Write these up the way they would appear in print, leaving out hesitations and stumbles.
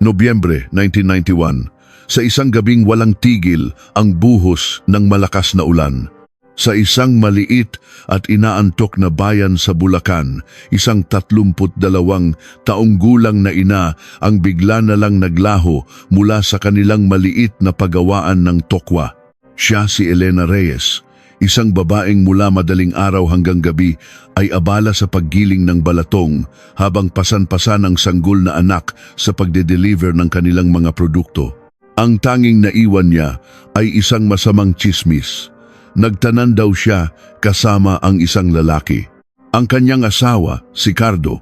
Nobyembre 1991, sa isang gabing walang tigil ang buhos ng malakas na ulan. Sa isang maliit at inaantok na bayan sa Bulacan, isang 32 taong gulang na ina ang bigla na lang naglaho mula sa kanilang maliit na pagawaan ng tokwa. Siya si Elena Reyes, isang babaeng mula madaling araw hanggang gabi ay abala sa paggiling ng balatong habang pasan-pasan ang sanggol na anak sa pagde-deliver ng kanilang mga produkto. Ang tanging naiwan niya ay isang masamang tsismis. Nagtanan daw siya kasama ang isang lalaki. Ang kanyang asawa, si Cardo,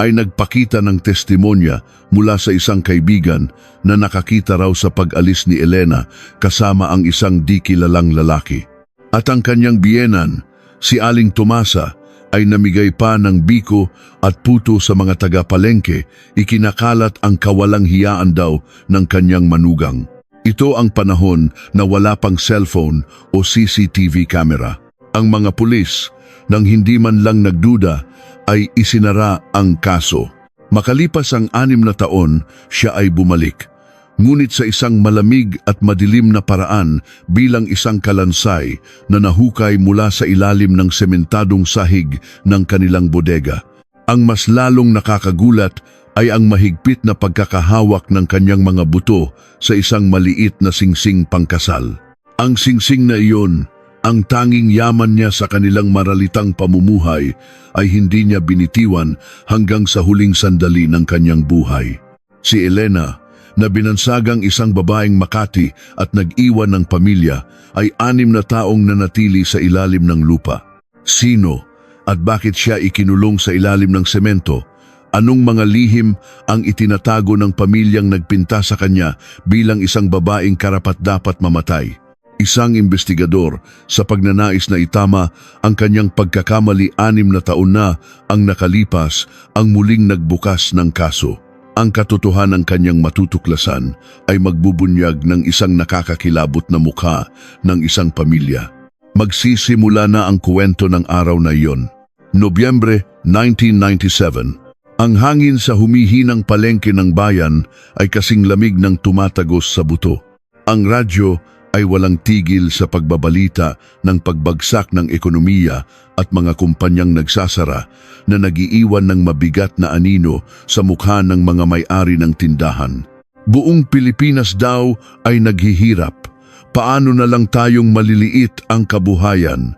ay nagpakita ng testimonya mula sa isang kaibigan na nakakita raw sa pag-alis ni Elena kasama ang isang di kilalang lalaki. At ang kanyang biyenan, si Aling Tomasa, ay namigay pa ng biko at puto sa mga taga-palengke, ikinakalat ang kawalang hiyaan daw ng kanyang manugang. Ito ang panahon na wala pang cellphone o CCTV camera. Ang mga pulis, nang hindi man lang nagduda, ay isinara ang kaso. Makalipas ang 6 na taon, siya ay bumalik. Ngunit sa isang malamig at madilim na paraan bilang isang kalansay na nahukay mula sa ilalim ng sementadong sahig ng kanilang bodega. Ang mas lalong nakakagulat ay ang mahigpit na pagkakahawak ng kanyang mga buto sa isang maliit na singsing pangkasal. Ang singsing na iyon, ang tanging yaman niya sa kanilang maralitang pamumuhay, ay hindi niya binitiwan hanggang sa huling sandali ng kanyang buhay. Si Elena, na binansagang isang babaeng Makati at nag-iwan ng pamilya, ay 6 na taong nanatili sa ilalim ng lupa. Sino at bakit siya ikinulong sa ilalim ng semento? Anong mga lihim ang itinatago ng pamilyang nagpinta sa kanya bilang isang babaeng karapat-dapat mamatay? Isang investigador sa pagnanais na itama ang kanyang pagkakamali 6 na taon na ang nakalipas ang muling nagbukas ng kaso. Ang katotohanan ng kanyang matutuklasan ay magbubunyag ng isang nakakakilabot na mukha ng isang pamilya. Magsisimula na ang kwento ng araw na iyon. Nobyembre 1997. Ang hangin sa humihinang palengke ng bayan ay kasing lamig ng tumatagos sa buto. Ang radyo ay walang tigil sa pagbabalita ng pagbagsak ng ekonomiya at mga kumpanyang nagsasara na nagiiwan ng mabigat na anino sa mukha ng mga may-ari ng tindahan. Buong Pilipinas daw ay naghihirap. Paano na lang tayong maliliit ang kabuhayan?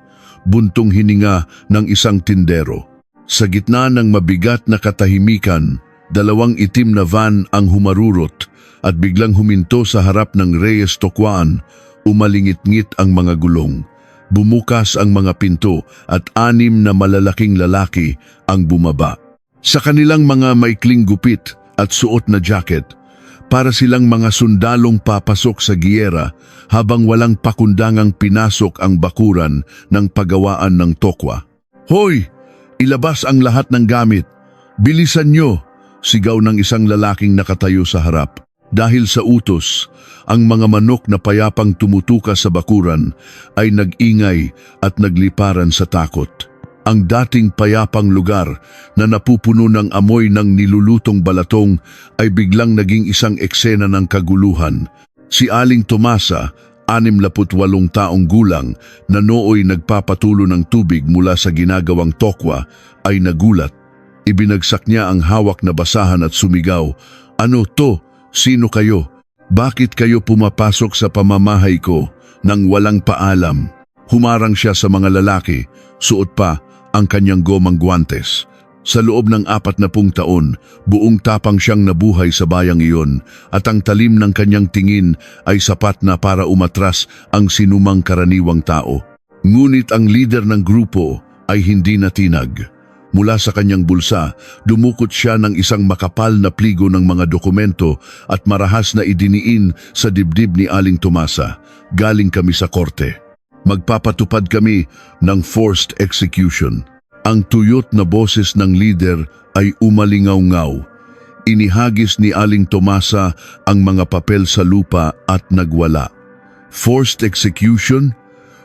Buntong hininga ng isang tindero. Sa gitna ng mabigat na katahimikan, 2 itim na van ang humarurot at biglang huminto sa harap ng Reyes Tokwaan. Umalingit-ngit ang mga gulong. Bumukas ang mga pinto at 6 na malalaking lalaki ang bumaba. Sa kanilang mga maikling gupit at suot na jacket, para silang mga sundalong papasok sa giyera habang walang pakundangang pinasok ang bakuran ng pagawaan ng tokwa. "Hoy! Ilabas ang lahat ng gamit! Bilisan nyo!" sigaw ng isang lalaking nakatayo sa harap. Dahil sa utos, ang mga manok na payapang tumutuka sa bakuran ay nag-ingay at nagliparan sa takot. Ang dating payapang lugar na napupuno ng amoy ng nilulutong balatong ay biglang naging isang eksena ng kaguluhan. Si Aling Tomasa, 68 taong gulang, na nooy nagpapatulo ng tubig mula sa ginagawang tokwa, ay nagulat. Ibinagsak niya ang hawak na basahan at sumigaw, "Ano to? Sino kayo? Bakit kayo pumapasok sa pamamahay ko nang walang paalam?" Humarang siya sa mga lalaki, suot pa ang kanyang gomang guwantes. Sa loob ng 40 taon, buong tapang siyang nabuhay sa bayang iyon at ang talim ng kanyang tingin ay sapat na para umatras ang sinumang karaniwang tao. Ngunit ang leader ng grupo ay hindi natinag. Mula sa kanyang bulsa, dumukot siya ng isang makapal na pligo ng mga dokumento at marahas na idiniin sa dibdib ni Aling Tomasa. "Galing kami sa korte. Magpapatupad kami ng forced execution." Ang tuyot na boses ng leader ay umalingaw-ngaw. Inihagis ni Aling Tomasa ang mga papel sa lupa at nagwala. "Forced execution?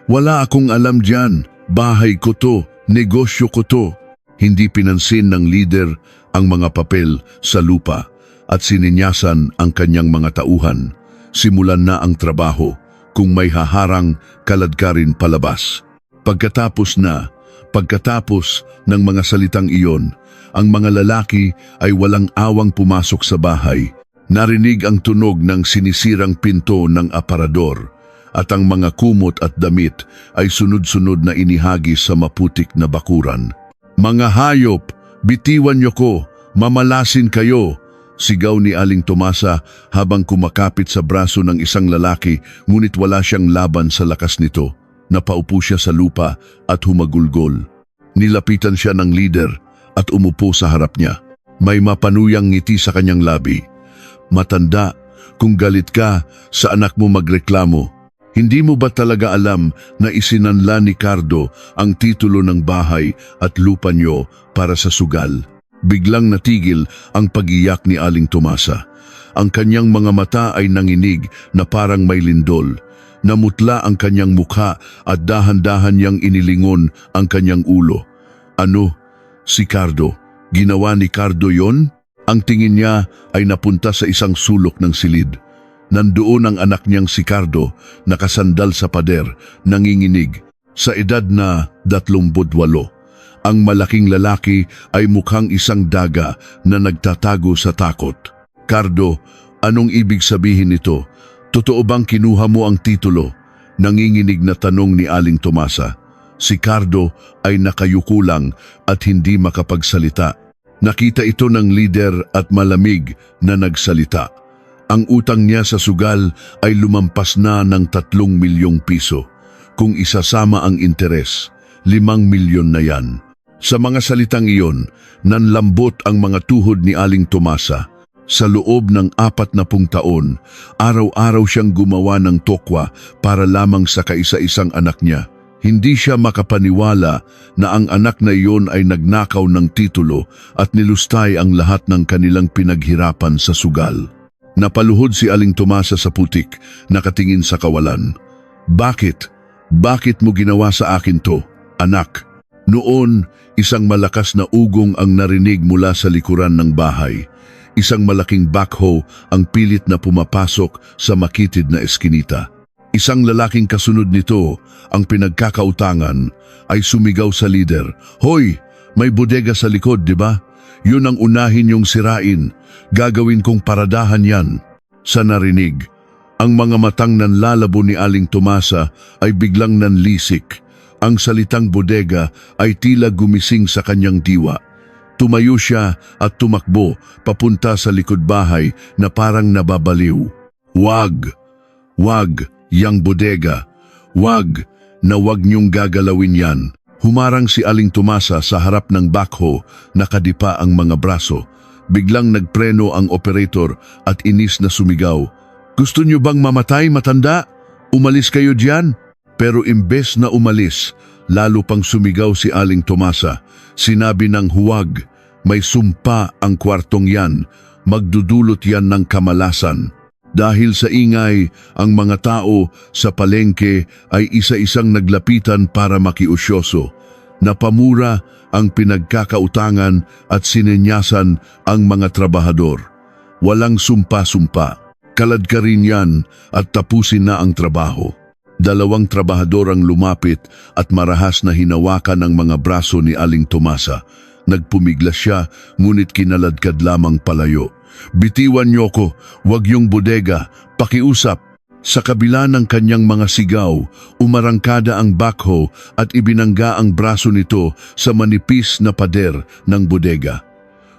Wala akong alam diyan. Bahay ko to, negosyo ko to." Hindi pinansin ng leader ang mga papel sa lupa. at sininyasan ang kanyang mga tauhan. Simulan na ang trabaho. Kung may haharang, kaladkarin palabas. Pagkatapos ng mga salitang iyon, ang mga lalaki ay walang awang pumasok sa bahay. Narinig ang tunog ng sinisirang pinto ng aparador at ang mga kumot at damit ay sunod-sunod na inihagis sa maputik na bakuran. "Mga hayop, bitiwan niyo ko, mamalasin kayo!" Sigaw ni Aling Tomasa habang kumakapit sa braso ng isang lalaki, ngunit wala siyang laban sa lakas nito. Napaupo siya sa lupa at humagulgol. Nilapitan siya ng leader at umupo sa harap niya. May mapanuyang ngiti sa kanyang labi. "Matanda, kung galit ka sa anak mo magreklamo, hindi mo ba talaga alam na isinanla ni Cardo ang titulo ng bahay at lupa niyo para sa sugal?" Biglang natigil ang pag-iyak ni Aling Tomasa. Ang kanyang mga mata ay nanginig na parang may lindol. Namutla ang kanyang mukha at dahan-dahan niyang inilingon ang kanyang ulo. "Ano? Si Cardo? Ginawa ni Cardo yon?" Ang tingin niya ay napunta sa isang sulok ng silid. Nandoon ang anak niyang si Cardo, nakasandal sa pader, nanginginig. Sa edad na 38, ang malaking lalaki ay mukhang isang daga na nagtatago sa takot. "Cardo, anong ibig sabihin nito? Totoo bang kinuha mo ang titulo?" Nanginginig na tanong ni Aling Tomasa. Si Cardo ay nakayuko lang at hindi makapagsalita. Nakita ito ng lider at malamig na nagsalita. Ang utang niya sa sugal ay lumampas na ng 3 milyong piso. Kung isasama ang interes, 5 milyon na yan. Sa mga salitang iyon, nanlambot ang mga tuhod ni Aling Tomasa. Sa loob ng 40 taon, araw-araw siyang gumawa ng tokwa para lamang sa kaisa-isang anak niya. Hindi siya makapaniwala na ang anak na iyon ay nagnakaw ng titulo at nilustay ang lahat ng kanilang pinaghirapan sa sugal. Napaluhod si Aling Tomasa sa putik, nakatingin sa kawalan. "Bakit? Bakit mo ginawa sa akin to, anak?" Noon, isang malakas na ugong ang narinig mula sa likuran ng bahay. Isang malaking backhoe ang pilit na pumapasok sa makitid na eskinita. Isang lalaking kasunod nito, ang pinagkakautangan, ay sumigaw sa lider, "Hoy, may bodega sa likod, di ba? Yun ang unahin yung sirain. Gagawin kong paradahan yan." Sa narinig, ang mga matang nanlalabo ni Aling Tomasa ay biglang nanlisik. Ang salitang bodega ay tila gumising sa kanyang diwa. Tumayo siya at tumakbo papunta sa likod bahay na parang nababaliw. "Wag! Wag! Yang bodega! Wag! Na wag niyong gagalawin yan!" Humarang si Aling Tomasa sa harap ng backhoe, nakadipa ang mga braso. Biglang nagpreno ang operator at inis na sumigaw, "Gusto niyo bang mamatay, matanda? Umalis kayo diyan!" Pero imbes na umalis, lalo pang sumigaw si Aling Tomasa. Sinabi ng huwag, "May sumpa ang kwartong yan, magdudulot yan ng kamalasan." Dahil sa ingay, ang mga tao sa palengke ay isa-isang naglapitan para makiusyoso. Napamura ang pinagkakautangan at sininyasan ang mga trabahador. Walang sumpa-sumpa. Kaladkarin yan at tapusin na ang trabaho. 2 trabahador ang lumapit at marahas na hinawakan ang mga braso ni Aling Tomasa. Nagpumiglas siya, ngunit kinaladkad lamang palayo. "Bitiwan niyo ko, wag yung bodega, pakiusap." Sa kabila ng kanyang mga sigaw, umarangkada ang backhoe at ibinangga ang braso nito sa manipis na pader ng bodega.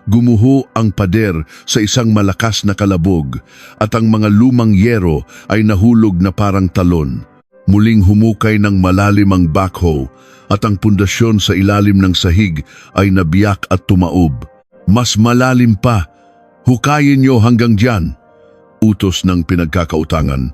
Gumuho ang pader sa isang malakas na kalabog at ang mga lumang yero ay nahulog na parang talon. Muling humukay ng malalim ang backhoe at ang pundasyon sa ilalim ng sahig ay nabiyak at tumaob. "Mas malalim pa! Hukayin niyo hanggang diyan!" Utos ng pinagkakautangan.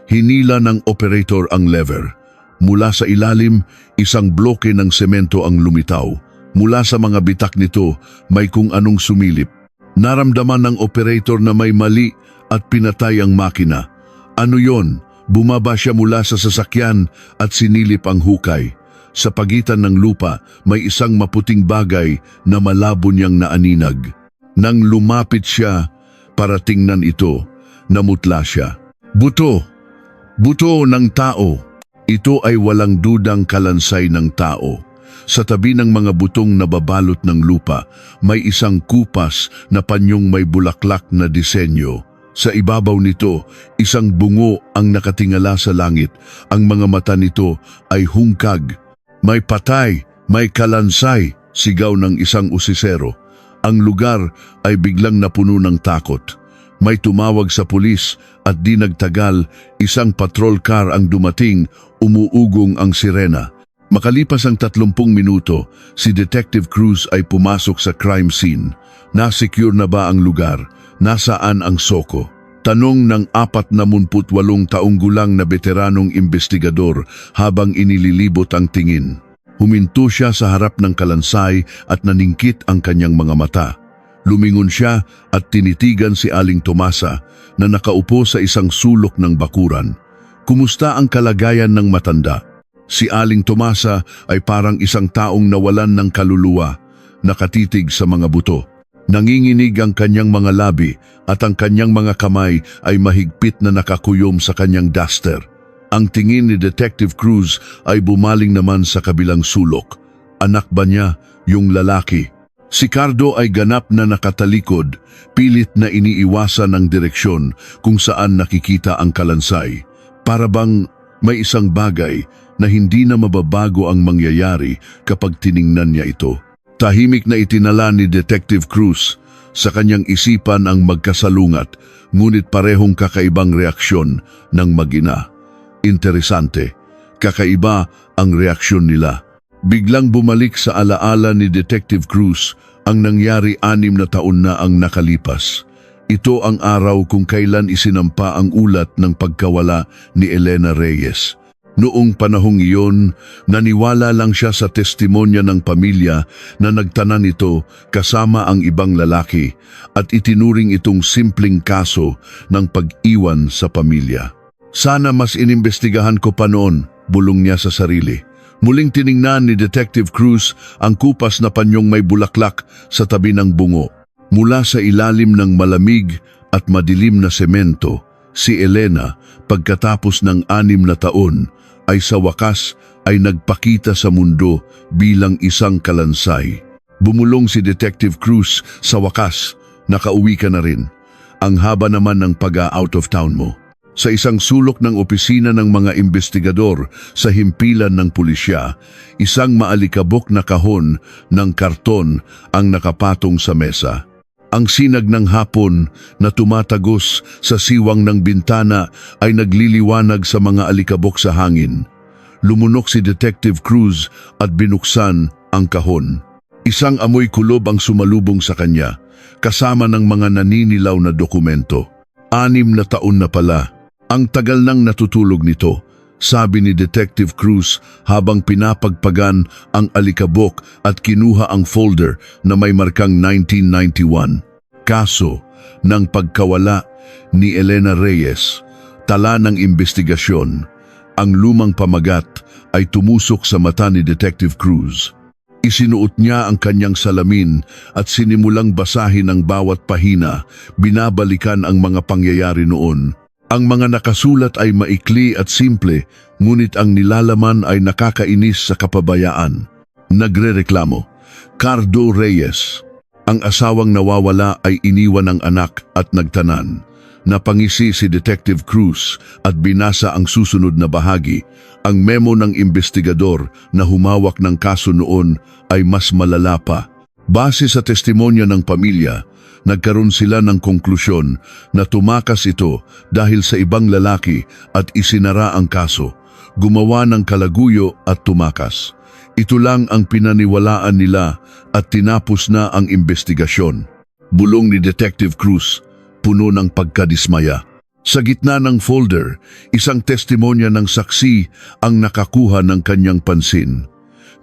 Hinila ng operator ang lever. Mula sa ilalim, isang bloke ng semento ang lumitaw. Mula sa mga bitak nito, may kung anong sumilip. Naramdaman ng operator na may mali at pinatay ang makina. "Ano yon?" Bumaba siya mula sa sasakyan at sinilip ang hukay. Sa pagitan ng lupa, may isang maputing bagay na malabo niyang naaninag. Nang lumapit siya, para tingnan ito. Namutla siya. Buto! Buto ng tao! Ito ay walang dudang kalansay ng tao. Sa tabi ng mga butong nababalot ng lupa, may isang kupas na panyong may bulaklak na disenyo. Sa ibabaw nito, isang bungo ang nakatingala sa langit. Ang mga mata nito ay hungkag. May patay, may kalansay, sigaw ng isang usisero. Ang lugar ay biglang napuno ng takot. May tumawag sa pulis at di nagtagal, isang patrol car ang dumating, umuugong ang sirena. Makalipas ang 30 minuto, si Detective Cruz ay pumasok sa crime scene. Nasecure na ba ang lugar? Nasaan ang soko? Tanong ng 48 taong gulang na veteranong investigador habang inililibot ang tingin. Huminto siya sa harap ng kalansay at naningkit ang kanyang mga mata. Lumingon siya at tinitigan si Aling Tomasa na nakaupo sa isang sulok ng bakuran. Kumusta ang kalagayan ng matanda? Si Aling Tomasa ay parang isang taong nawalan ng kaluluwa, nakatitig sa mga buto. Nanginginig ang kanyang mga labi at ang kanyang mga kamay ay mahigpit na nakakuyom sa kanyang duster. Ang tingin ni Detective Cruz ay bumaling naman sa kabilang sulok. Anak ba niya, yung lalaki? Si Cardo ay ganap na nakatalikod, pilit na iniiwasan ang direksyon kung saan nakikita ang kalansay. Para bang may isang bagay na hindi na mababago ang mangyayari kapag tiningnan niya ito. Tahimik na itinala ni Detective Cruz sa kanyang isipan ang magkasalungat, ngunit parehong kakaibang reaksyon ng mag-ina. Interesante, kakaiba ang reaksyon nila. Biglang bumalik sa alaala ni Detective Cruz ang nangyari 6 na taon na ang nakalipas. Ito ang araw kung kailan isinampa ang ulat ng pagkawala ni Elena Reyes. Noong panahong iyon, naniwala lang siya sa testimonya ng pamilya na nagtanan ito kasama ang ibang lalaki at itinuring itong simpleng kaso ng pag-iwan sa pamilya. Sana mas inimbestigahan ko pa noon, bulong niya sa sarili. Muling tiningnan ni Detective Cruz ang kupas na panyong may bulaklak sa tabi ng bungo. Mula sa ilalim ng malamig at madilim na semento, si Elena, pagkatapos ng 6 na taon, ay sa wakas ay nagpakita sa mundo bilang isang kalansay. Bumulong si Detective Cruz, sa wakas, nakauwi ka na rin. Ang haba naman ng pag-out of town mo. Sa isang sulok ng opisina ng mga investigador sa himpilan ng pulisya, isang maalikabok na kahon ng karton ang nakapatong sa mesa. Ang sinag ng hapon na tumatagos sa siwang ng bintana ay nagliliwanag sa mga alikabok sa hangin. Lumunok si Detective Cruz at binuksan ang kahon. Isang amoy kulob ang sumalubong sa kanya, kasama ng mga naninilaw na dokumento. 6 na taon na pala. Ang tagal nang natutulog nito, sabi ni Detective Cruz habang pinapagpagan ang alikabok at kinuha ang folder na may markang 1991. Kaso ng pagkawala ni Elena Reyes, tala ng investigasyon. Ang lumang pamagat ay tumusok sa mata ni Detective Cruz. Isinuot niya ang kanyang salamin at sinimulang basahin ang bawat pahina, binabalikan ang mga pangyayari noon. Ang mga nakasulat ay maikli at simple, ngunit ang nilalaman ay nakakainis sa kapabayaan. Nagrereklamo, Cardo Reyes. Ang asawang nawawala ay iniwan ng anak at nagtanan. Napangisi si Detective Cruz at binasa ang susunod na bahagi. Ang memo ng investigador na humawak ng kaso noon ay mas malala pa. Base sa testimonya ng pamilya, nagkaroon sila ng konklusyon na tumakas ito dahil sa ibang lalaki at isinara ang kaso, gumawa ng kalaguyo at tumakas. Ito lang ang pinaniwalaan nila at tinapos na ang investigasyon. Bulong ni Detective Cruz, puno ng pagkadismaya. Sa gitna ng folder, isang testimonya ng saksi ang nakakuha ng kanyang pansin.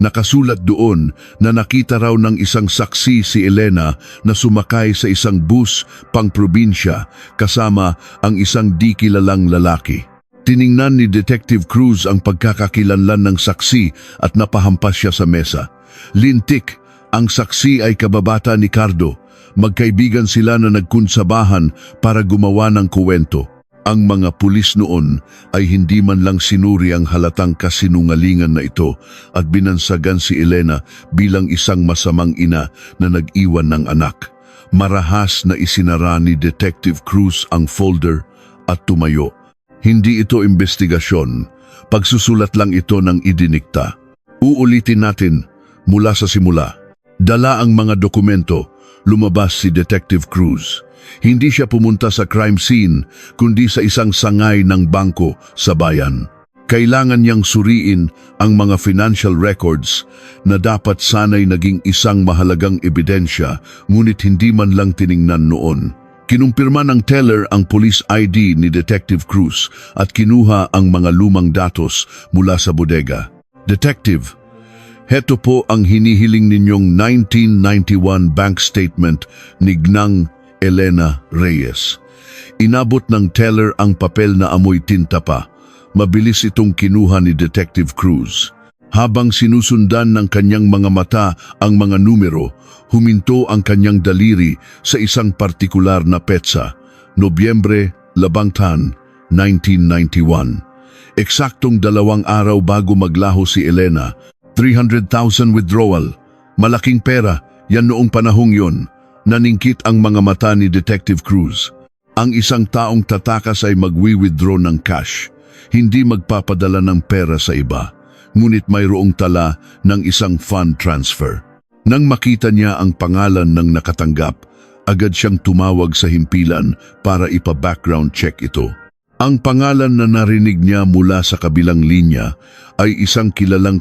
Nakasulat doon na nakita raw ng isang saksi si Elena na sumakay sa isang bus pang probinsya kasama ang isang di kilalang lalaki. Tiningnan ni Detective Cruz ang pagkakakilanlan ng saksi at napahampas siya sa mesa. Lintik, ang saksi ay kababata ni Cardo, Magkaibigan sila na nagkunsabahan para gumawa ng kuwento. Ang mga pulis noon ay hindi man lang sinuri ang halatang kasinungalingan na ito at binansagan si Elena bilang isang masamang ina na nag-iwan ng anak. Marahas na isinara ni Detective Cruz ang folder at tumayo. Hindi ito investigasyon, pagsusulat lang ito ng idinikta. Uulitin natin mula sa simula. Dala ang mga dokumento, lumabas si Detective Cruz. Hindi siya pumunta sa crime scene, kundi sa isang sangay ng bangko sa bayan. Kailangan niyang suriin ang mga financial records na dapat sanay naging isang mahalagang ebidensya, ngunit hindi man lang tiningnan noon. Kinumpirma ng teller ang police ID ni Detective Cruz at kinuha ang mga lumang datos mula sa bodega. Detective, heto po ang hinihiling ninyong 1991 bank statement ni Gnang Elena Reyes. Inabot ng teller ang papel na amoy tinta pa. Mabilis itong kinuha ni Detective Cruz. Habang sinusundan ng kanyang mga mata ang mga numero, huminto ang kanyang daliri sa isang partikular na petsa, Nobyembre, Labangtan, 1991. Eksaktong 2 araw bago maglaho si Elena, 300,000 withdrawal. Malaking pera, yan noong panahong yon. Naningkit ang mga mata ni Detective Cruz. Ang isang taong tatakas ay magwi-withdraw ng cash, hindi magpapadala ng pera sa iba. Ngunit mayroong tala ng isang fund transfer. Nang makita niya ang pangalan ng nakatanggap, agad siyang tumawag sa himpilan para ipa-background check ito. Ang pangalan na narinig niya mula sa kabilang linya ay isang kilalang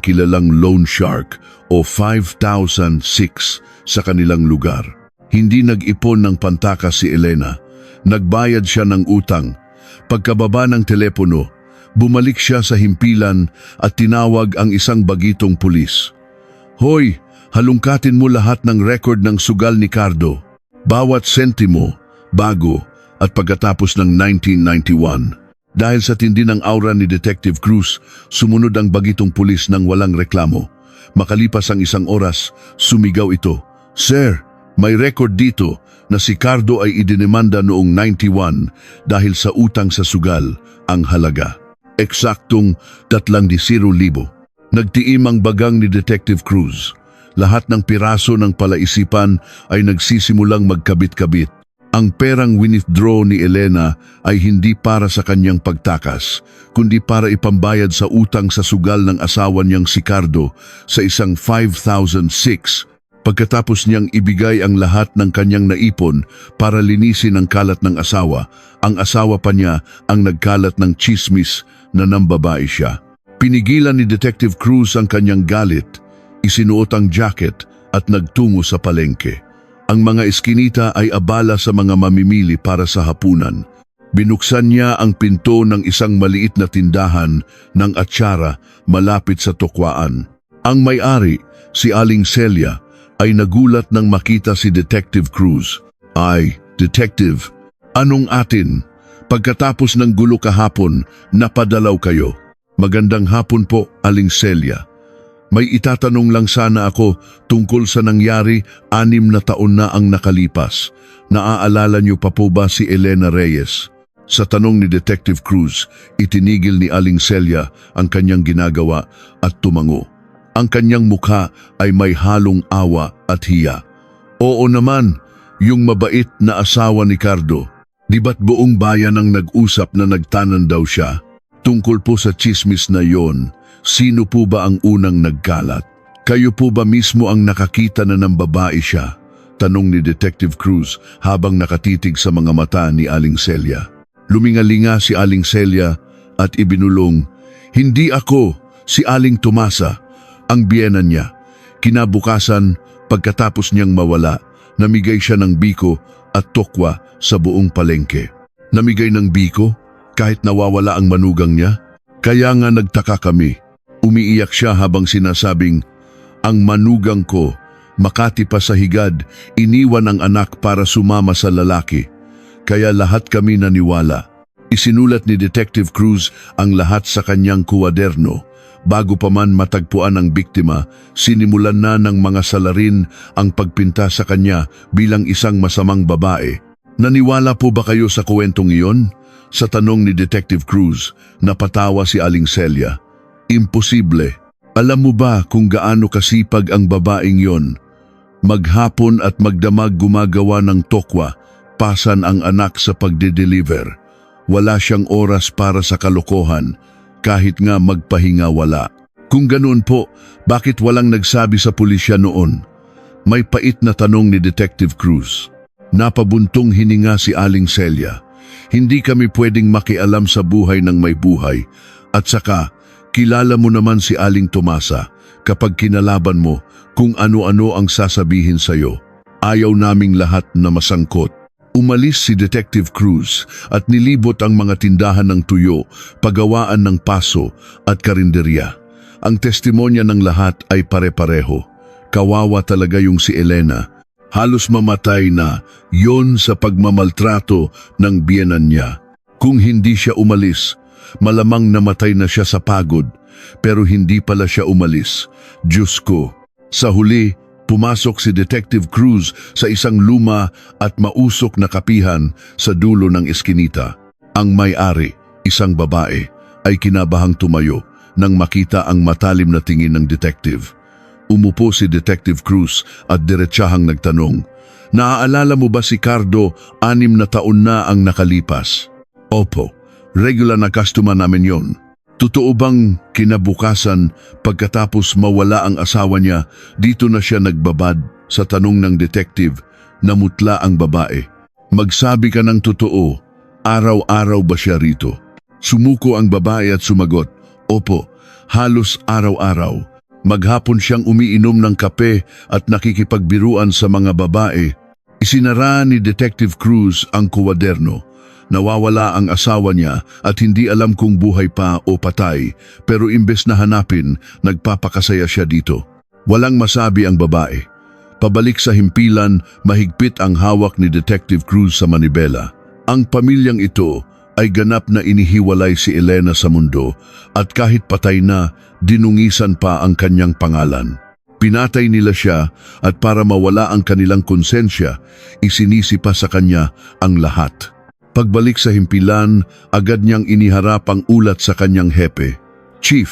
loan shark o 5006 sa kanilang lugar. Hindi nag-ipon ng pantaka si Elena. Nagbayad siya ng utang. Pagkababa ng telepono, bumalik siya sa himpilan at tinawag ang isang bagitong pulis. Hoy, halungkatin mo lahat ng record ng sugal ni Cardo. Bawat sentimo, bago at pagkatapos ng 1991. Dahil sa tindi ng aura ni Detective Cruz, sumunod ang bagitong pulis ng walang reklamo. Makalipas ang 1 oras, sumigaw ito. Sir, may record dito na si Cardo ay idinemanda noong 91 dahil sa utang sa sugal ang halaga. Eksaktong 300,000. Nagtiim ang bagang ni Detective Cruz. Lahat ng piraso ng palaisipan ay nagsisimulang magkabit-kabit. Ang perang withdraw ni Elena ay hindi para sa kanyang pagtakas, kundi para ipambayad sa utang sa sugal ng asawa niyang si Cardo sa isang 5,006. Pagkatapos niyang ibigay ang lahat ng kanyang naipon para linisin ang kalat ng asawa, ang asawa pa niya ang nagkalat ng chismis na nambabae siya. Pinigilan ni Detective Cruz ang kanyang galit, isinuot ang jacket at nagtungo sa palengke. Ang mga eskinita ay abala sa mga mamimili para sa hapunan. Binuksan niya ang pinto ng isang maliit na tindahan ng atsara malapit sa tokwaan. Ang may-ari, si Aling Celia, ay nagulat nang makita si Detective Cruz. Ay, Detective, anong atin? Pagkatapos ng gulo kahapon, napadalaw kayo. Magandang hapon po, Aling Celia. May itatanong lang sana ako tungkol sa nangyari 6 na taon na ang nakalipas. Naaalala niyo pa po ba si Elena Reyes? Sa tanong ni Detective Cruz, itinigil ni Aling Celia ang kanyang ginagawa at tumango. Ang kanyang mukha ay may halong awa at hiya. Oo naman, yung mabait na asawa ni Cardo. Di ba't buong bayan ang nag-usap na nagtanan daw siya? Tungkol po sa chismis na yon, sino po ba ang unang nagkalat? Kayo po ba mismo ang nakakita na ng babae siya? Tanong ni Detective Cruz habang nakatitig sa mga mata ni Aling Celia. Lumingalinga si Aling Celia at ibinulong, hindi ako, si Aling Tomasa, ang biyena niya. Kinabukasan, pagkatapos niyang mawala, namigay siya ng biko at tokwa sa buong palengke. Namigay ng biko kahit nawawala ang manugang niya? Kaya nga nagtaka kami. Umiiyak siya habang sinasabing, ang manugang ko, Makati pa sa higad, iniwan ang anak para sumama sa lalaki. Kaya lahat kami naniwala. Isinulat ni Detective Cruz ang lahat sa kanyang kuwaderno. Bago pa man matagpuan ang biktima, sinimulan na ng mga salarin ang pagpinta sa kanya bilang isang masamang babae. Naniwala po ba kayo sa kwentong iyon? Sa tanong ni Detective Cruz, napatawa si Aling Celia. Imposible. Alam mo ba kung gaano kasipag ang babaeng yon? Maghapon at magdamag gumagawa ng tokwa, pasan ang anak sa pagde-deliver. Wala siyang oras para sa kalokohan, kahit nga magpahinga wala. Kung ganoon po, bakit walang nagsabi sa pulisya noon? May pait na tanong ni Detective Cruz. Napabuntong hininga si Aling Celia. Hindi kami pwedeng makialam sa buhay ng may buhay. At saka, kilala mo naman si Aling Tomasa. Kapag kinalaban mo, kung ano-ano ang sasabihin sa'yo. Ayaw naming lahat na masangkot. Umalis si Detective Cruz at nilibot ang mga tindahan ng tuyo, pagawaan ng paso at karinderya. Ang testimonya ng lahat ay pare-pareho. Kawawa talaga yung si Elena. Halos mamatay na yon sa pagmamaltrato ng biyenan niya. Kung hindi siya umalis, malamang namatay na siya sa pagod. Pero hindi pala siya umalis. Diyos ko. Sa huli, pumasok si Detective Cruz sa isang luma at mausok na kapihan sa dulo ng eskinita. Ang may-ari, isang babae, ay kinabahang tumayo nang makita ang matalim na tingin ng detective. Umupo si Detective Cruz at diretsahang nagtanong, "Naaalala mo ba si Cardo, 6 na taon na ang nakalipas?" "Opo, regular na customer namin yon." "Totoo bang kinabukasan pagkatapos mawala ang asawa niya, dito na siya nagbabad?" Sa tanong ng detective, namutla ang babae. "Magsabi ka ng totoo, araw-araw ba siya rito?" Sumuko ang babae at sumagot, "Opo, halos araw-araw. Maghapon siyang umiinom ng kape at nakikipagbiruan sa mga babae." Isinara ni Detective Cruz ang kuwaderno. Nawawala ang asawa niya at hindi alam kung buhay pa o patay, pero imbes na hanapin, nagpapakasaya siya dito. Walang masabi ang babae. Pabalik sa himpilan, mahigpit ang hawak ni Detective Cruz sa manibela. Ang pamilyang ito ay ganap na inihiwalay si Elena sa mundo at kahit patay na, dinungisan pa ang kanyang pangalan. Pinatay nila siya at para mawala ang kanilang konsensya, isinisi pa sa kanya ang lahat. Pagbalik sa himpilan, agad niyang iniharap ang ulat sa kanyang hepe. "Chief,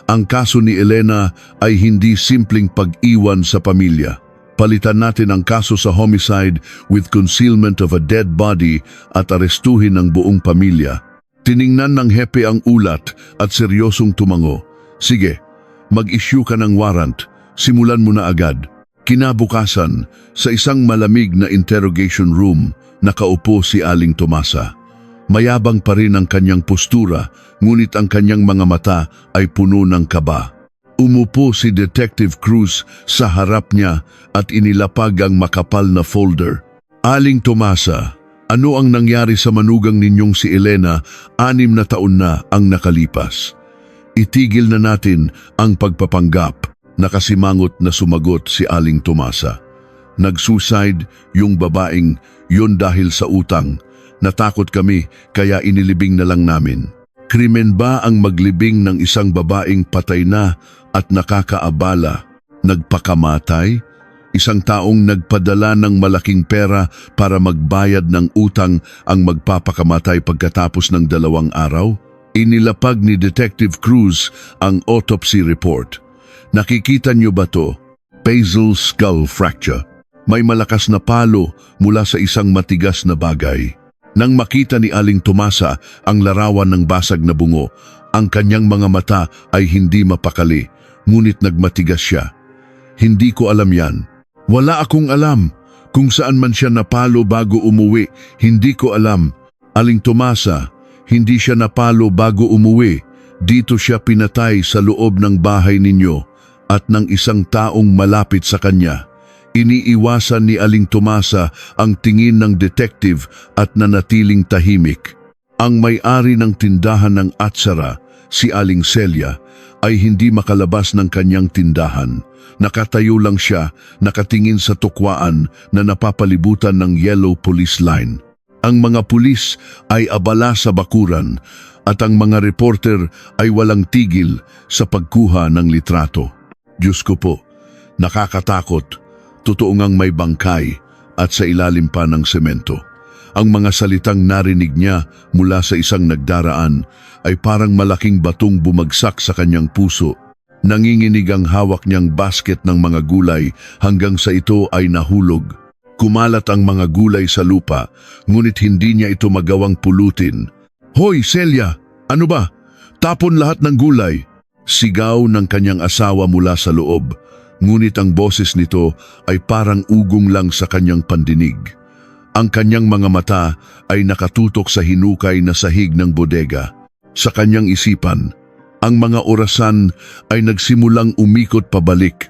ang kaso ni Elena ay hindi simpleng pag-iwan sa pamilya. Palitan natin ang kaso sa homicide with concealment of a dead body at arestuhin ang buong pamilya." Tiningnan ng hepe ang ulat at seryosong tumango. "Sige, mag-issue ka ng warrant. Simulan mo na agad." Kinabukasan, sa isang malamig na interrogation room, nakaupo si Aling Tomasa. Mayabang pa rin ang kanyang postura, ngunit ang kanyang mga mata ay puno ng kaba. Umupo si Detective Cruz sa harap niya at inilapag ang makapal na folder. "Aling Tomasa, ano ang nangyari sa manugang ninyong si Elena? 6 na taon na ang nakalipas. Itigil na natin ang pagpapanggap." Nakasimangot na sumagot si Aling Tomasa. "Nag-suicide yung babaeng yun dahil sa utang. Natakot kami kaya inilibing na lang namin." Krimen ba ang maglibing ng isang babaeng patay na at nakakaabala? Nagpakamatay? Isang taong nagpadala ng malaking pera para magbayad ng utang ang magpapakamatay pagkatapos ng 2 araw? Inilapag ni Detective Cruz ang autopsy report. "Nakikita niyo ba to? Basal skull fracture. May malakas na palo mula sa isang matigas na bagay." Nang makita ni Aling Tomasa ang larawan ng basag na bungo, ang kanyang mga mata ay hindi mapakali, ngunit nagmatigas siya. "Hindi ko alam yan. Wala akong alam. Kung saan man siya napalo bago umuwi, hindi ko alam. Aling Tomasa, hindi siya napalo bago umuwi. Dito siya pinatay sa loob ng bahay ninyo at ng isang taong malapit sa kanya." Iniiwasan ni Aling Tomasa ang tingin ng detective at nanatiling tahimik. Ang may-ari ng tindahan ng atsara, si Aling Celia, ay hindi makalabas ng kanyang tindahan. Nakatayo lang siya, nakatingin sa tukwaan na napapalibutan ng yellow police line. Ang mga pulis ay abala sa bakuran at ang mga reporter ay walang tigil sa pagkuha ng litrato. Diyos ko po, nakakatakot, totoo ngang may bangkay at sa ilalim pa ng semento. Ang mga salitang narinig niya mula sa isang nagdaraan ay parang malaking batong bumagsak sa kanyang puso. Nanginginig ang hawak niyang basket ng mga gulay hanggang sa ito ay nahulog. Kumalat ang mga gulay sa lupa, ngunit hindi niya ito magawang pulutin. "Hoy, Celia! Ano ba? Tapon lahat ng gulay!" Sigaw ng kanyang asawa mula sa loob, ngunit ang boses nito ay parang ugong lang sa kanyang pandinig. Ang kanyang mga mata ay nakatutok sa hinukay na sahig ng bodega. Sa kanyang isipan, ang mga orasan ay nagsimulang umikot pabalik.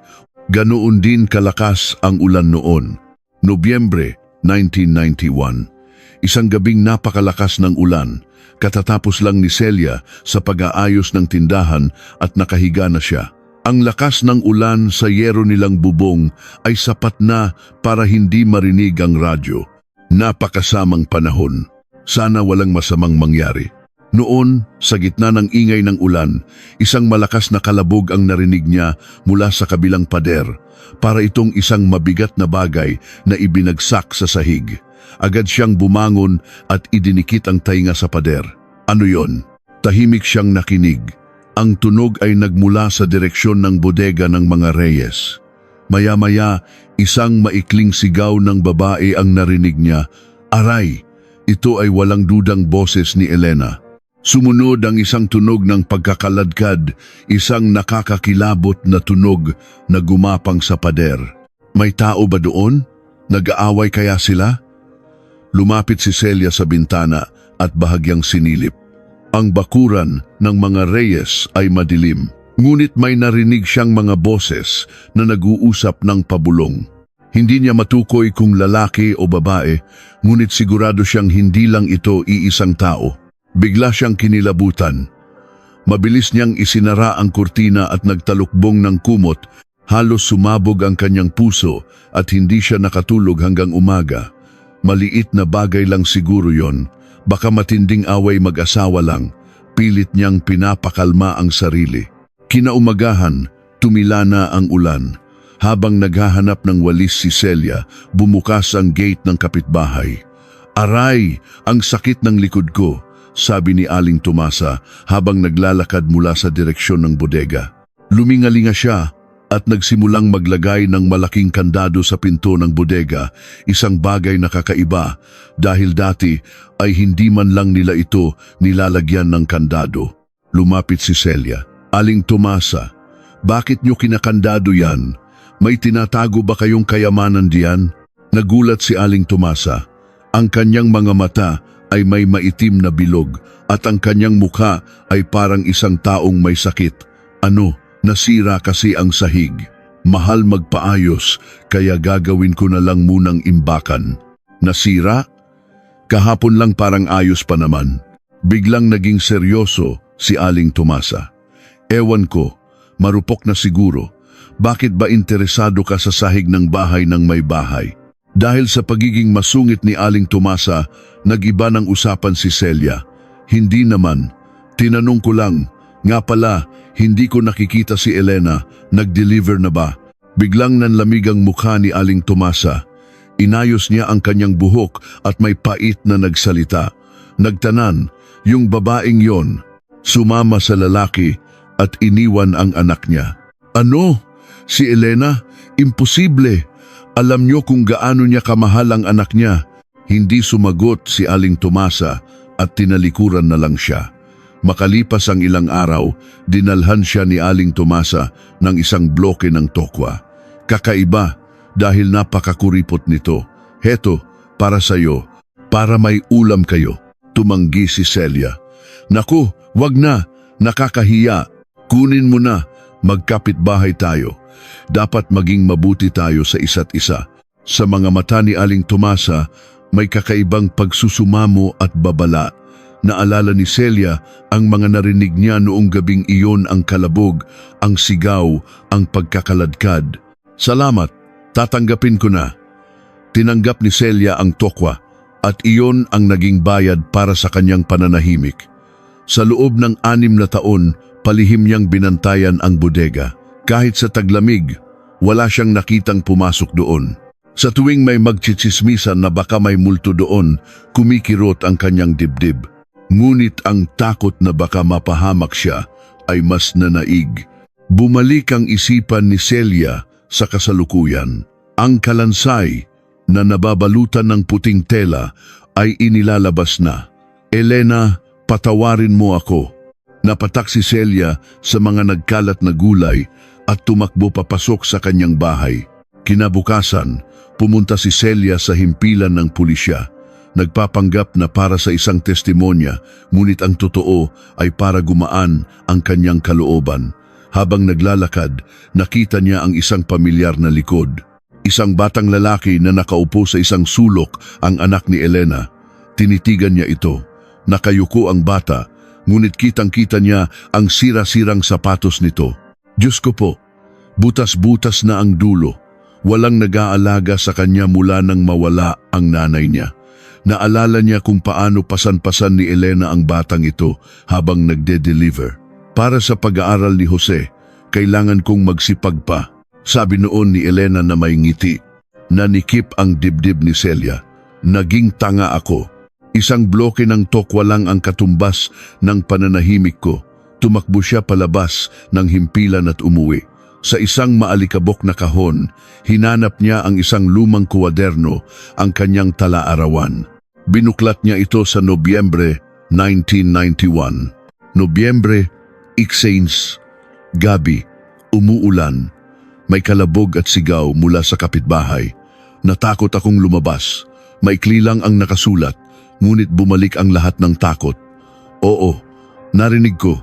Ganoon din kalakas ang ulan noon. Nobyembre 1991. Isang gabing napakalakas ng ulan. Katatapos lang ni Celia sa pag-aayos ng tindahan at nakahiga na siya. Ang lakas ng ulan sa yero nilang bubong ay sapat na para hindi marinig ang radyo. Napakasamang panahon. Sana walang masamang mangyari. Noon, sa gitna ng ingay ng ulan, isang malakas na kalabog ang narinig niya mula sa kabilang pader, para itong isang mabigat na bagay na ibinagsak sa sahig. Agad siyang bumangon at idinikit ang tainga sa pader. Ano yon? Tahimik siyang nakinig. Ang tunog ay nagmula sa direksyon ng bodega ng mga Reyes. Maya-maya, isang maikling sigaw ng babae ang narinig niya. Aray! Ito ay walang dudang boses ni Elena. Sumunod ang isang tunog ng pagkakaladkad, isang nakakakilabot na tunog na gumapang sa pader. May tao ba doon? Nag-aaway kaya sila? Lumapit si Celia sa bintana at bahagyang sinilip. Ang bakuran ng mga Reyes ay madilim, ngunit may narinig siyang mga boses na nag-uusap ng pabulong. Hindi niya matukoy kung lalaki o babae, ngunit sigurado siyang hindi lang ito iisang tao. Bigla siyang kinilabutan. Mabilis niyang isinara ang kurtina at nagtalukbong ng kumot. Halos sumabog ang kanyang puso at hindi siya nakatulog hanggang umaga. Maliit na bagay lang siguro yon. Baka matinding away mag-asawa lang. Pilit niyang pinapakalma ang sarili. Kinaumagahan, tumila na ang ulan. Habang naghahanap ng walis si Celia, bumukas ang gate ng kapitbahay. Aray! Ang sakit ng likod ko, sabi ni Aling Tomasa habang naglalakad mula sa direksyon ng bodega. Lumingalinga siya at nagsimulang maglagay ng malaking kandado sa pinto ng bodega, isang bagay na kakaiba dahil dati ay hindi man lang nila ito nilalagyan ng kandado. Lumapit si Celia. Aling Tomasa, bakit niyo kinakandado yan? May tinatago ba kayong kayamanan diyan? Nagulat si Aling Tomasa. Ang kanyang mga mata ay may maitim na bilog at ang kanyang mukha ay parang isang taong may sakit. Ano, nasira kasi ang sahig. Mahal magpaayos, kaya gagawin ko na lang munang imbakan. Nasira? Kahapon lang parang ayos pa naman. Biglang naging seryoso si Aling Tomasa. Ewan ko, marupok na siguro. Bakit ba interesado ka sa sahig ng bahay ng may bahay? Dahil sa pagiging masungit ni Aling Tomasa, nag-iba ng usapan si Celia. Hindi naman. Tinanong ko lang, nga pala, hindi ko nakikita si Elena, nag-deliver na ba? Biglang nanlamig ang mukha ni Aling Tomasa. Inayos niya ang kanyang buhok at may pait na nagsalita. Nagtanan, yung babaeng yon, sumama sa lalaki at iniwan ang anak niya. Ano? Si Elena? Imposible! Alam niyo kung gaano niya kamahal ang anak niya. Hindi sumagot si Aling Tomasa at tinalikuran na lang siya. Makalipas ang ilang araw, dinalhan siya ni Aling Tomasa ng isang bloke ng tokwa. Kakaiba dahil napakakuripot nito. Heto, para sa'yo, para may ulam kayo. Tumanggi si Celia. Naku, wag na, nakakahiya. Kunin mo na, magkapitbahay tayo. Dapat maging mabuti tayo sa isa't isa. Sa mga mata ni Aling Tomasa, may kakaibang pagsusumamo at babala. Naalala ni Celia ang mga narinig niya noong gabing iyon, ang kalabog, ang sigaw, ang pagkakaladkad. Salamat, tatanggapin ko na. Tinanggap ni Celia ang tokwa At iyon ang naging bayad para sa kanyang pananahimik. Sa loob ng 6 na taon, palihim niyang binantayan ang bodega. Kahit sa taglamig, wala siyang nakitang pumasok doon. Sa tuwing may magtsitsismisan na baka may multo doon, kumikirot ang kanyang dibdib. Ngunit ang takot na baka mapahamak siya ay mas nanaig. Bumalik ang isipan ni Celia sa kasalukuyan. Ang kalansay na nababalutan ng puting tela ay inilalabas na. Elena, patawarin mo ako. Napatak si Celia sa mga nagkalat na gulay at tumakbo papasok sa kanyang bahay. Kinabukasan, pumunta si Celia sa himpilan ng pulisya. Nagpapanggap na para sa isang testimonya, ngunit ang totoo ay para gumaan ang kanyang kalooban. Habang naglalakad, nakita niya ang isang pamilyar na likod. Isang batang lalaki na nakaupo sa isang sulok, ang anak ni Elena. Tinitigan niya ito. Nakayuko ang bata, ngunit kitang-kita niya ang sira-sirang sapatos nito. Diyos ko po, butas-butas na ang dulo. Walang nag-aalaga sa kanya mula nang mawala ang nanay niya. Naalala niya kung paano pasan-pasan ni Elena ang batang ito habang nagde-deliver. Para sa pag-aaral ni Jose, kailangan kong magsipag pa. Sabi noon ni Elena na may ngiti. Nanikip ang dibdib ni Celia. Naging tanga ako. Isang bloke ng tokwa lang ang katumbas ng pananahimik ko. Tumakbo siya palabas ng himpilan at umuwi. Sa isang maalikabok na kahon, hinanap niya ang isang lumang kuwaderno, ang kanyang tala-arawan. Binuklat niya ito sa Nobyembre 1991. Nobyembre, Ixains, gabi, umuulan. May kalabog at sigaw mula sa kapitbahay. Natakot akong lumabas. Maikli lang ang nakasulat, ngunit bumalik ang lahat ng takot. Oo, narinig ko.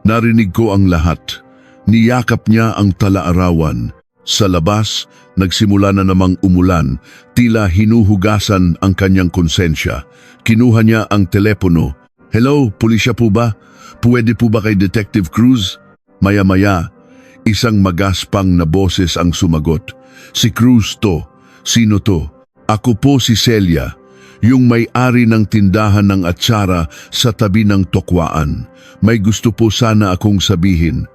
Narinig ko ang lahat. Niyakap niya ang tala-arawan. Sa labas, nagsimula na namang umulan, tila hinuhugasan ang kanyang konsensya. Kinuha niya ang telepono. Hello, pulisya po ba? Pwede po ba kay Detective Cruz? Maya-maya, isang magaspang na boses ang sumagot. Si Cruz to. Sino to? Ako po si Celia, yung may-ari ng tindahan ng atsara sa tabi ng tokwaan. May gusto po sana akong sabihin.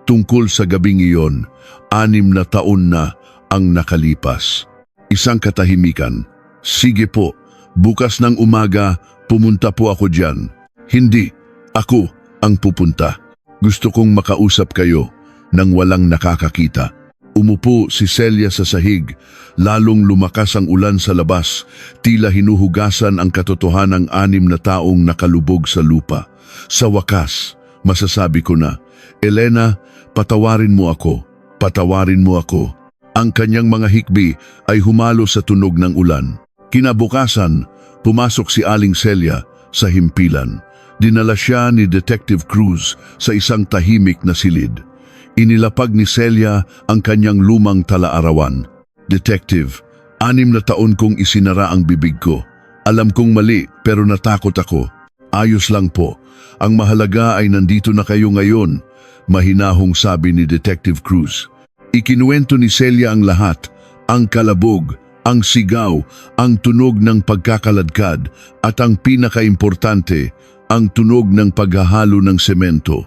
Tungkol sa gabing iyon, 6 na taon na ang nakalipas. Isang katahimikan. Sige po, bukas ng umaga, pumunta po ako dyan. Hindi, ako ang pupunta. Gusto kong makausap kayo nang walang nakakakita. Umupo si Celia sa sahig, lalong lumakas ang ulan sa labas, tila hinuhugasan ang katotohanang 6 na taong nakalubog sa lupa. Sa wakas, masasabi ko na, Elena, patawarin mo ako, patawarin mo ako. Ang kanyang mga hikbi ay humalo sa tunog ng ulan. Kinabukasan, pumasok si Aling Celia sa himpilan. Dinala siya ni Detective Cruz sa isang tahimik na silid. Inilapag ni Celia ang kanyang lumang tala-arawan. Detective, 6 na taon kong isinara ang bibig ko. Alam kong mali pero natakot ako. Ayos lang po. Ang mahalaga ay nandito na kayo ngayon, mahinahong sabi ni Detective Cruz. Ikinuwento ni Celia ang lahat, ang kalabog, ang sigaw, ang tunog ng pagkakaladkad at ang pinakaimportante, ang tunog ng paghahalo ng semento.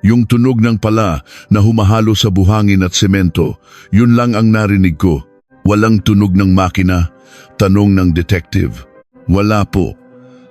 Yung tunog ng pala na humahalo sa buhangin at semento, yun lang ang narinig ko. Walang tunog ng makina, tanong ng detective. Wala po.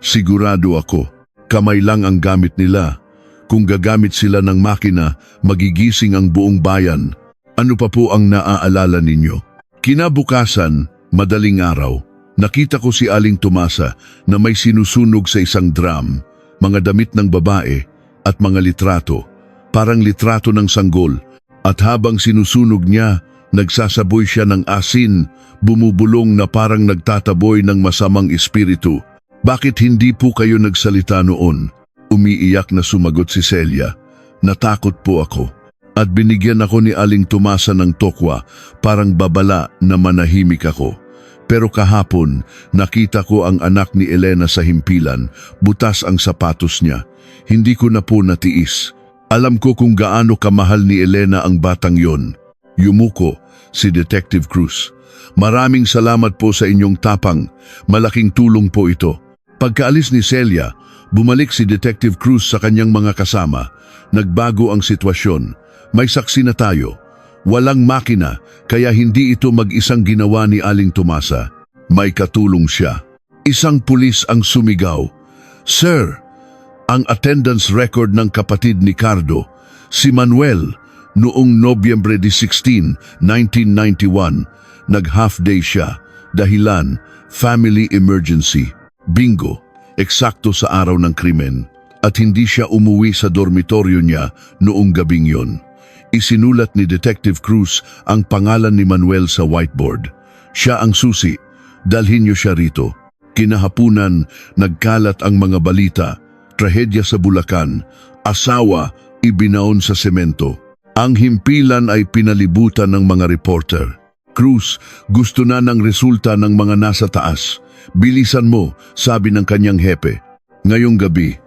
Sigurado ako. Kamay lang ang gamit nila. Kung gagamit sila ng makina, magigising ang buong bayan. Ano pa po ang naaalala ninyo? Kinabukasan, madaling araw, nakita ko si Aling Tomasa na may sinusunog sa isang drum, mga damit ng babae at mga litrato, parang litrato ng sanggol. At habang sinusunog niya, nagsasaboy siya ng asin, bumubulong na parang nagtataboy ng masamang espiritu. Bakit hindi po kayo nagsalita noon? Umiiyak na sumagot si Celia. Natakot po ako. At binigyan ako ni Aling Tomasa ng tokwa, parang babala na manahimik ako. Pero kahapon, nakita ko ang anak ni Elena sa himpilan, butas ang sapatos niya. Hindi ko na po natiis. Alam ko kung gaano kamahal ni Elena ang batang yon. Yumuko si Detective Cruz. Maraming salamat po sa inyong tapang. Malaking tulong po ito. Pagkaalis ni Celia, bumalik si Detective Cruz sa kanyang mga kasama. Nagbago ang sitwasyon. May saksi na tayo. Walang makina, kaya hindi ito mag-isang ginawa ni Aling Tomasa. May katulong siya. Isang pulis ang sumigaw, "Sir, ang attendance record ng kapatid ni Cardo, si Manuel, noong Nobyembre 16, 1991, nag-half day siya, dahilan family emergency. Bingo, eksakto sa araw ng krimen. At hindi siya umuwi sa dormitoryo niya noong gabing yon." Isinulat ni Detective Cruz ang pangalan ni Manuel sa whiteboard. Siya ang susi. Dalhin niyo siya rito. Kinahapunan, nagkalat ang mga balita. Trahedya sa Bulacan. Asawa, ibinaon sa semento. Ang himpilan ay pinalibutan ng mga reporter. Cruz, gusto na ng resulta ng mga nasa taas. Bilisan mo, sabi ng kanyang hepe. Ngayong gabi,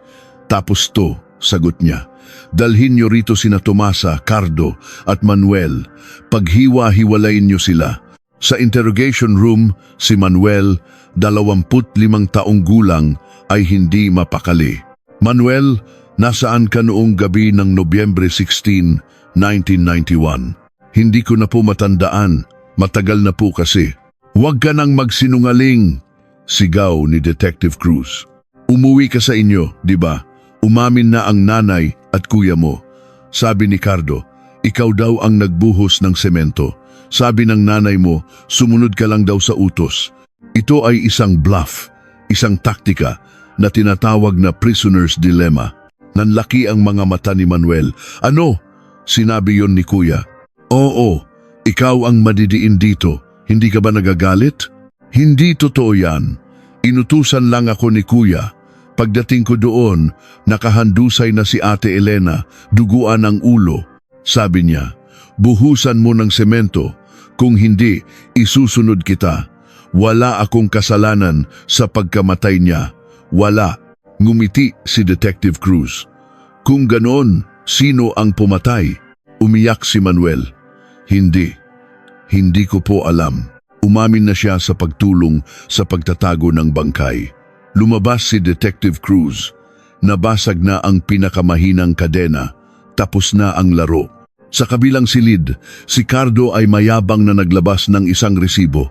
tapos to, sagot niya. Dalhin niyo rito sina Tomasa, Cardo at Manuel. Paghiwa-hiwalayin niyo sila. Sa interrogation room, si Manuel, 25 taong gulang, ay hindi mapakali. Manuel, nasaan ka noong gabi ng Nobyembre 16, 1991? Hindi ko na po matandaan. Matagal na po kasi. Huwag ka nang magsinungaling, sigaw ni Detective Cruz. Umuwi ka sa inyo, di ba? Umamin na ang nanay at kuya mo. Sabi ni Cardo, ikaw daw ang nagbuhos ng semento. Sabi ng nanay mo, sumunod ka lang daw sa utos. Ito ay isang bluff, isang taktika na tinatawag na prisoner's dilemma. Nanlaki ang mga mata ni Manuel. Ano? Sinabi yon ni kuya. Oo, ikaw ang madidiin dito. Hindi ka ba nagagalit? Hindi totoo yan. Inutusan lang ako ni kuya. Pagdating ko doon, nakahandusay na si Ate Elena, duguan ang ulo. Sabi niya, buhusan mo ng semento. Kung hindi, isusunod kita. Wala akong kasalanan sa pagkamatay niya. Wala. Ngumiti si Detective Cruz. Kung ganoon, sino ang pumatay? Umiyak si Manuel. Hindi. Hindi ko po alam. Umamin na siya sa pagtulong sa pagtatago ng bangkay. Lumabas si Detective Cruz. Nabasag na ang pinakamahinang kadena. Tapos na ang laro. Sa kabilang silid, si Cardo ay mayabang na naglabas ng isang resibo.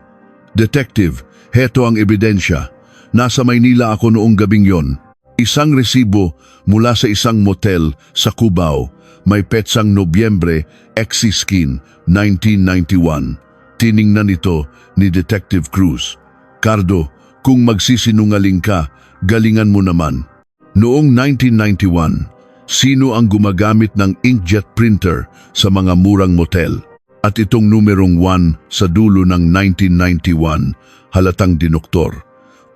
Detective, heto ang ebidensya. Nasa Maynila ako noong gabing yon. Isang resibo mula sa isang motel sa Cubao. May petsang Nobyembre, Exiskin, 1991. Tiningnan ito ni Detective Cruz. Cardo, kung magsisinungaling ka, galingan mo naman. Noong 1991, sino ang gumagamit ng inkjet printer sa mga murang motel? At itong numerong 1 sa dulo ng 1991, halatang dinoktor.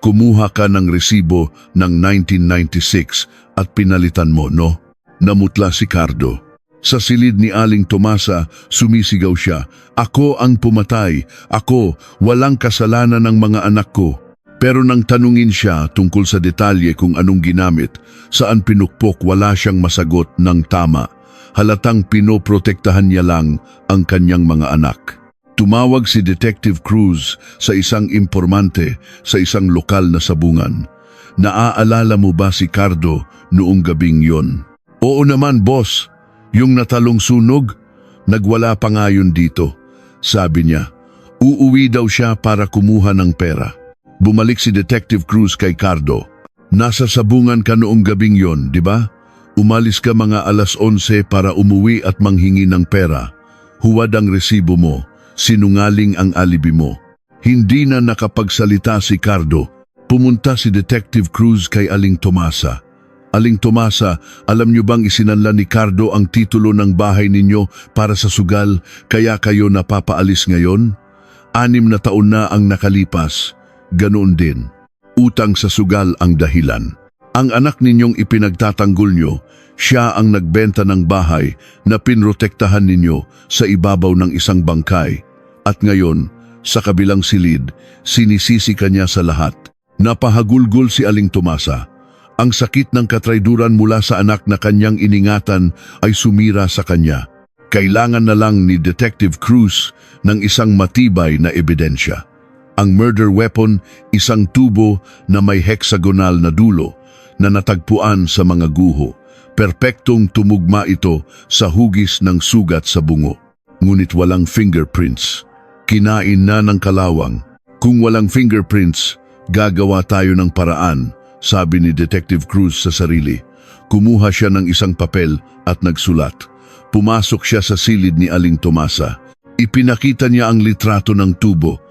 Kumuha ka ng resibo ng 1996 at pinalitan mo, no? Namutla si Cardo. Sa silid ni Aling Tomasa, sumisigaw siya, ako ang pumatay, ako, walang kasalanan ng mga anak ko. Pero nang tanungin siya tungkol sa detalye kung anong ginamit, saan pinukpok, wala siyang masagot ng tama. Halatang pinoprotektahan niya lang ang kanyang mga anak. Tumawag si Detective Cruz sa isang impormante sa isang lokal na sabungan. Naaalala mo ba si Cardo noong gabing yon? Oo naman, boss. Yung natalong sunog, nagwala pa nga yun dito. Sabi niya, uuwi daw siya para kumuha ng pera. Bumalik si Detective Cruz kay Cardo. Nasa sabungan ka noong gabing yon, di ba? Umalis ka mga alas 11 para umuwi at manghingi ng pera. Huwad ang resibo mo. Sinungaling ang alibi mo. Hindi na nakapagsalita si Cardo. Pumunta si Detective Cruz kay Aling Tomasa. Aling Tomasa, alam niyo bang isinanla ni Cardo ang titulo ng bahay ninyo para sa sugal, kaya kayo napapaalis ngayon? 6 na taon na ang nakalipas. Ganoon din, utang sa sugal ang dahilan. Ang anak ninyong ipinagtatanggol nyo, siya ang nagbenta ng bahay na pinrotektahan ninyo sa ibabaw ng isang bangkay. At ngayon, sa kabilang silid, sinisisi ka niya sa lahat. Napahagulgol si Aling Tomasa. Ang sakit ng katrayduran mula sa anak na kanyang iningatan ay sumira sa kanya. Kailangan na lang ni Detective Cruz ng isang matibay na ebidensya. Ang murder weapon, isang tubo na may hexagonal na dulo na natagpuan sa mga guho. Perpektong tumugma ito sa hugis ng sugat sa bungo. Ngunit walang fingerprints. Kinain na ng kalawang. Kung walang fingerprints, gagawa tayo ng paraan, sabi ni Detective Cruz sa sarili. Kumuha siya ng isang papel at nagsulat. Pumasok siya sa silid ni Aling Tomasa. Ipinakita niya ang litrato ng tubo.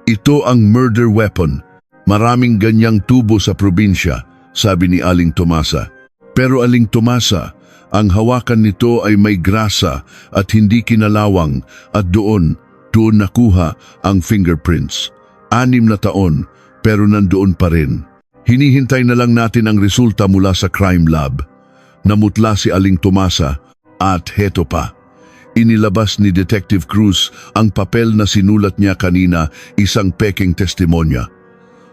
Ito ang murder weapon. Maraming ganyang tubo sa probinsya, sabi ni Aling Tomasa. Pero Aling Tomasa, ang hawakan nito ay may grasa at hindi kinalawang at doon nakuha ang fingerprints. 6 na taon pero nandoon pa rin. Hinihintay na lang natin ang resulta mula sa crime lab. Namutla si Aling Tomasa at heto pa. Inilabas ni Detective Cruz ang papel na sinulat niya kanina, isang peking testimonya.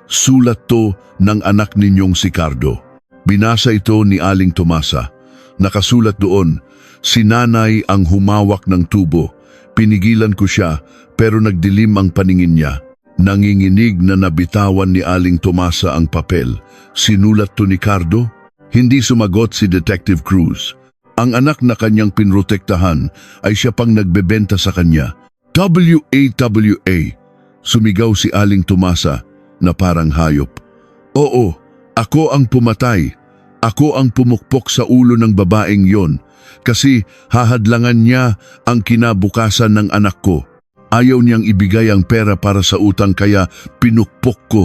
Sulat to ng anak ninyong si Cardo. Binasa ito ni Aling Tomasa. Nakasulat doon, si nanay ang humawak ng tubo. Pinigilan ko siya pero nagdilim ang paningin niya. Nanginginig na nabitawan ni Aling Tomasa ang papel. Sinulat to ni Cardo? Hindi sumagot si Detective Cruz. Ang anak na kanyang pinrotektahan ay siya pang nagbebenta sa kanya. WAWA! Sumigaw si Aling Tomasa na parang hayop. Oo, ako ang pumatay. Ako ang pumukpok sa ulo ng babaeng yon kasi hahadlangan niya ang kinabukasan ng anak ko. Ayaw niyang ibigay ang pera para sa utang kaya pinukpok ko.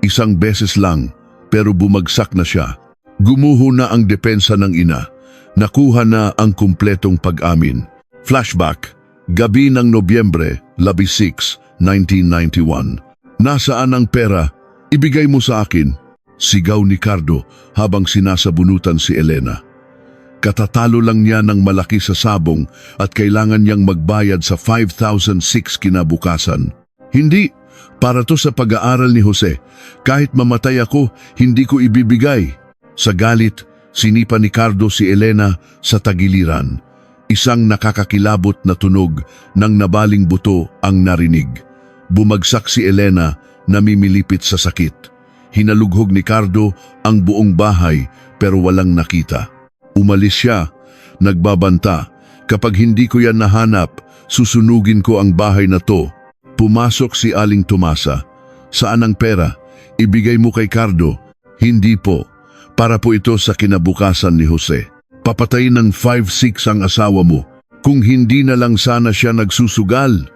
1 beses lang pero bumagsak na siya. Gumuho na ang depensa ng ina. Nakuha na ang kumpletong pag-amin. Flashback, gabi ng Nobyembre 16, 1991. Nasaan ang pera? Ibigay mo sa akin. Sigaw ni Cardo habang sinasabunutan si Elena. Katatalo lang niya ng malaki sa sabong at kailangan niyang magbayad sa 5,006 kinabukasan. Hindi, para to sa pag-aaral ni Jose. Kahit mamatay ako, hindi ko ibibigay. Sa galit, sinipa ni Cardo si Elena sa tagiliran. Isang nakakakilabot na tunog ng nabaling buto ang narinig. Bumagsak si Elena, namimilipit sa sakit. Hinalughog ni Cardo ang buong bahay pero walang nakita. Umalis siya, nagbabanta. Kapag hindi ko yan nahanap, susunugin ko ang bahay na to. Pumasok si Aling Tomasa. Saan ang pera? Ibigay mo kay Cardo. Hindi po. Para po ito sa kinabukasan ni Jose. Papatayin ng 5-6 ang asawa mo. Kung hindi na lang sana siya nagsusugal.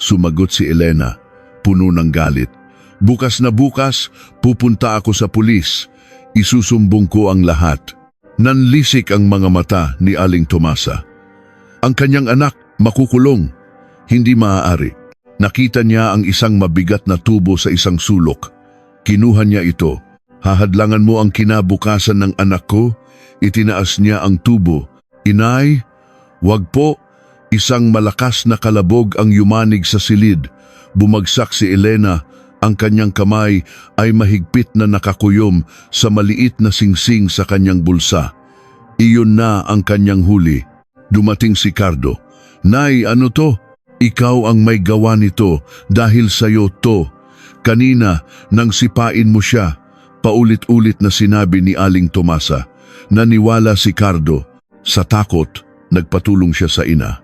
Sumagot si Elena, puno ng galit. Bukas na bukas, pupunta ako sa pulis. Isusumbong ko ang lahat. Nanlisik ang mga mata ni Aling Tomasa. Ang kanyang anak, makukulong. Hindi maaari. Nakita niya ang isang mabigat na tubo sa isang sulok. Kinuha niya ito. Hahadlangan mo ang kinabukasan ng anak ko? Itinaas niya ang tubo. Inay, wag po. Isang malakas na kalabog ang yumanig sa silid. Bumagsak si Elena. Ang kanyang kamay ay mahigpit na nakakuyom sa maliit na singsing sa kanyang bulsa. Iyon na ang kanyang huli. Dumating si Cardo. Nay, ano to? Ikaw ang may gawa nito dahil sayo to. Kanina, nang sipain mo siya, paulit-ulit na sinabi ni Aling Tomasa. Naniwala si Cardo. Sa takot, nagpatulong siya sa ina.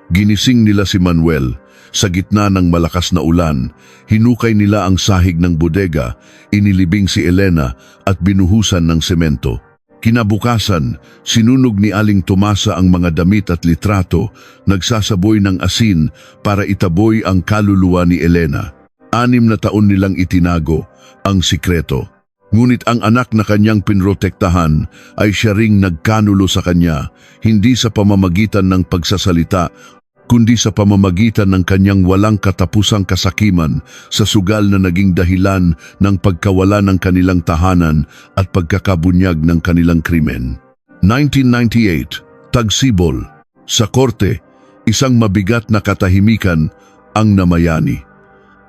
Ginising nila si Manuel. Sa gitna ng malakas na ulan, hinukay nila ang sahig ng bodega, inilibing si Elena at binuhusan ng semento. Kinabukasan, sinunog ni Aling Tomasa ang mga damit at litrato, nagsasaboy ng asin para itaboy ang kaluluwa ni Elena. 6 na taon nilang itinago ang sikreto. Ngunit ang anak na kanyang pinrotektahan ay siya ring nagkanulo sa kanya, hindi sa pamamagitan ng pagsasalita, kundi sa pamamagitan ng kanyang walang katapusang kasakiman sa sugal na naging dahilan ng pagkawala ng kanilang tahanan at pagkakabunyag ng kanilang krimen. 1998, Tagsibol. Sa korte, isang mabigat na katahimikan ang namayani.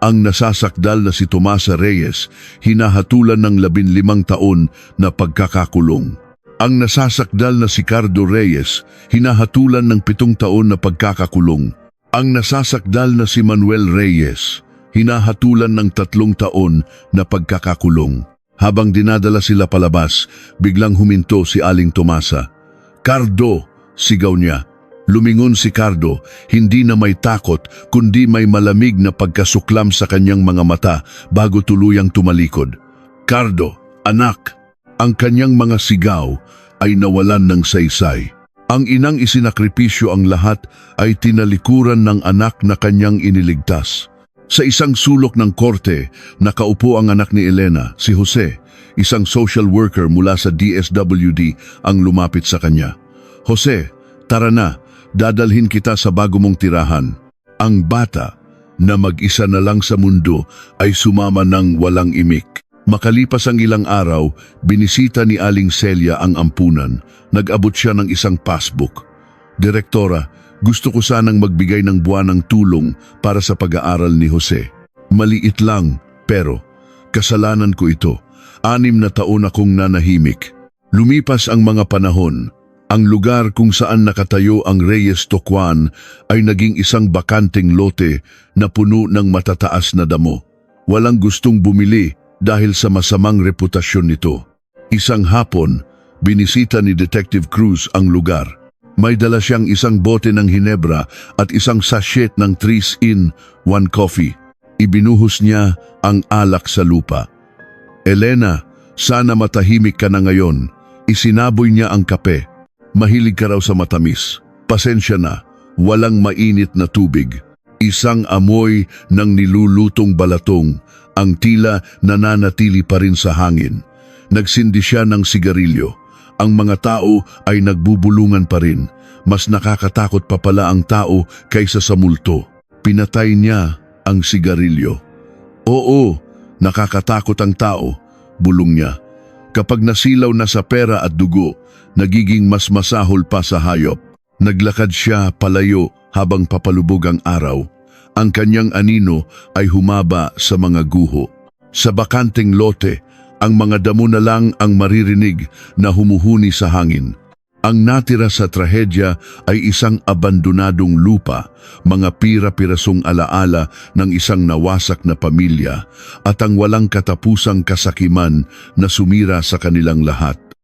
Ang nasasakdal na si Tomasa Reyes, hinahatulan ng 15 taon na pagkakakulong. Ang nasasakdal na si Cardo Reyes, hinahatulan ng 7 taon na pagkakakulong. Ang nasasakdal na si Manuel Reyes, hinahatulan ng 3 taon na pagkakakulong. Habang dinadala sila palabas, biglang huminto si Aling Tomasa. "Cardo!" sigaw niya. Lumingon si Cardo, hindi na may takot kundi may malamig na pagkasuklam sa kanyang mga mata bago tuluyang tumalikod. "Cardo, anak!" Ang kanyang mga sigaw ay nawalan ng saysay. Ang inang isinakripisyo ang lahat ay tinalikuran ng anak na kanyang iniligtas. Sa isang sulok ng korte, nakaupo ang anak ni Elena, si Jose, isang social worker mula sa DSWD ang lumapit sa kanya. "Jose, tara na, dadalhin kita sa bago mong tirahan." Ang bata, na mag-isa na lang sa mundo, ay sumama ng walang imik. Makalipas ang ilang araw, binisita ni Aling Celia ang ampunan. Nag-abot siya ng isang passbook. "Direktora, gusto ko sanang magbigay ng buwanang tulong para sa pag-aaral ni Jose. Maliit lang, pero kasalanan ko ito. 6 na taon akong nanahimik." Lumipas ang mga panahon. Ang lugar kung saan nakatayo ang Reyes Tocuan ay naging isang bakanteng lote na puno ng matataas na damo. Walang gustong bumili dahil sa masamang reputasyon nito. Isang hapon, binisita ni Detective Cruz ang lugar. May dala siyang isang bote ng Hinebra at isang sachet ng 3-in-1 coffee. Ibinuhos niya ang alak sa lupa. "Elena, sana matahimik ka na ngayon." Isinaboy niya ang kape. "Mahilig ka raw sa matamis. Pasensya na, walang mainit na tubig." Isang amoy ng nilulutong balatong, ang tila nananatili pa rin sa hangin. Nagsindi siya ng sigarilyo. Ang mga tao ay nagbubulungan pa rin. Mas nakakatakot pa pala ang tao kaysa sa multo. Pinatay niya ang sigarilyo. "Oo, nakakatakot ang tao," bulong niya. "Kapag nasilaw na sa pera at dugo, nagiging mas masahol pa sa hayop." Naglakad siya palayo habang papalubog ang araw. Ang kanyang anino ay humaba sa mga guho. Sa bakanteng lote, ang mga damo na lang ang maririnig na humuhuni sa hangin. Ang natira sa trahedya ay isang abandonadong lupa, mga pira-pirasong alaala ng isang nawasak na pamilya at ang walang katapusang kasakiman na sumira sa kanilang lahat.